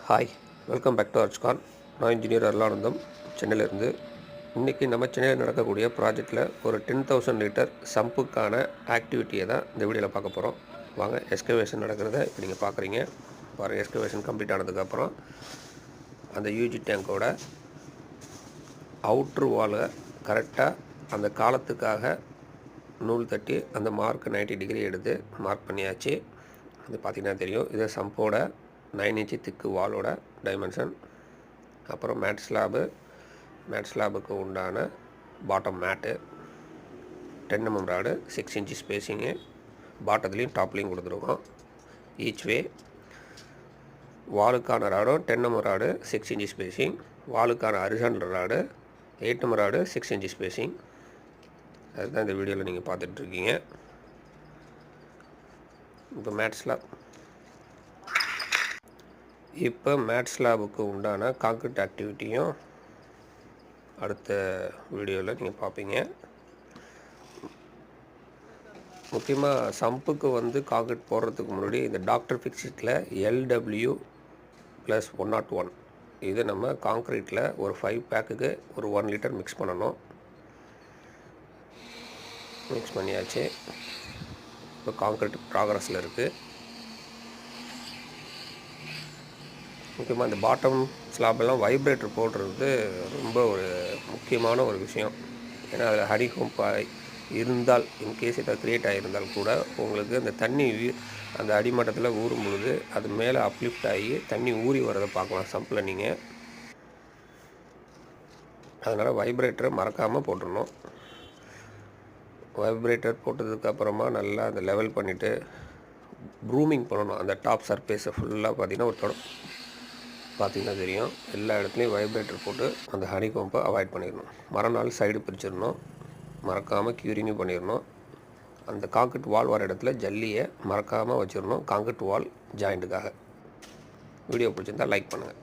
Hi, welcome back to அர்ச்கான். நான் engineer Arulanandam, சென்னையிலேருந்து. இன்றைக்கி நம்ம சென்னையில் நடக்கக்கூடிய ப்ராஜெக்டில் ஒரு 10,000 லிட்டர் சம்புக்கான ஆக்டிவிட்டியை தான் இந்த வீடியோவில் பார்க்க போகிறோம். வாங்க, எஸ்கவேஷன் நடக்கிறத இப்போ நீங்கள் பார்க்குறீங்க. பாருங்கள், எஸ்கவேஷன் கம்ப்ளீட் ஆனதுக்கப்புறம் அந்த யூஜி டேங்கோட அவுட்ரு வாலை கரெக்டாக அந்த காலத்துக்காக நூல் தட்டி அந்த மார்க் 90 டிகிரி எடுத்து மார்க் பண்ணியாச்சு. அது பார்த்திங்கன்னா தெரியும். இது சம்போட 9 இன்ச்சு திக்கு வாலோட டைமென்ஷன். அப்புறம் மேட் ஸ்லாபுக்கு உண்டான bottom mat 10 mm rod, 6 inch spacing பாட்டத்துலேயும் டாப்லேயும் கொடுத்துருக்கோம். ஈச் வே வாலுக்கான ராடும் 10 mm ராடு, 6 இன்ச்சு ஸ்பேஸிங். வாலுக்கான horizontal rod 8 mm rod, 6 inch spacing. அதுதான் இந்த வீடியோவில் நீங்கள் பார்த்துட்ருக்கீங்க. இப்போ மேட் ஸ்லாபுக்கு உண்டான கான்க்ரீட் ஆக்டிவிட்டியும் அடுத்த வீடியோவில் நீங்கள் பார்ப்பீங்க. முக்கியமாக சம்புக்கு கான்க்ரீட் போடுறதுக்கு முன்னாடி இந்த டாக்டர் ஃபிக்ஸிட்டில் LW+101 இது நம்ம கான்க்ரீட்டில் ஒரு 5 பேக்குக்கு ஒரு 1 லிட்டர் மிக்ஸ் பண்ணணும். மிக்ஸ் பண்ணியாச்சு. இப்போ கான்க்ரீட் ப்ராக்ரஸில் இருக்குது. முக்கியமாக இந்த பாட்டம் ஸ்லாபெல்லாம் வைப்ரேட்டர் போடுறது ரொம்ப ஒரு முக்கியமான ஒரு விஷயம். ஏன்னா அதில் ஹனிகோம்ப் இருந்தால், இன்கேஸ் இதை க்ரியேட் ஆகியிருந்தால் கூட உங்களுக்கு அந்த தண்ணி அந்த அடிமட்டத்தில் ஊறும் பொழுது அது மேலே அப்லிஃப்ட் ஆகி தண்ணி ஊறி வரதை பார்க்கலாம் சம்பில் நீங்கள். அதனால் வைப்ரேட்டரை மறக்காமல் போட்டுடணும். வைப்ரேட்டர் போட்டதுக்கப்புறமா நல்லா அந்த லெவல் பண்ணிவிட்டு ப்ரூமிங் பண்ணணும். அந்த டாப் சர்ஃபேஸை ஃபுல்லாக பார்த்திங்கன்னா ஒரு பார்த்திங்கன்னா தெரியும். எல்லா இடத்துலையும் வைப்ரேட்டர் போட்டு அந்த ஹனிகோம்பை அவாய்ட் பண்ணிடணும். மறுநாள் சைடு பிரிச்சிடணும். மறக்காமல் க்யூரிங்கும் பண்ணிடணும். அந்த கான்க்ரீட் வால் வர இடத்துல ஜல்லியை மறக்காமல் வச்சிடணும், கான்க்ரீட் வால் ஜாயிண்ட்டுக்காக. வீடியோ பிடிச்சிருந்தால் லைக் பண்ணுங்கள்.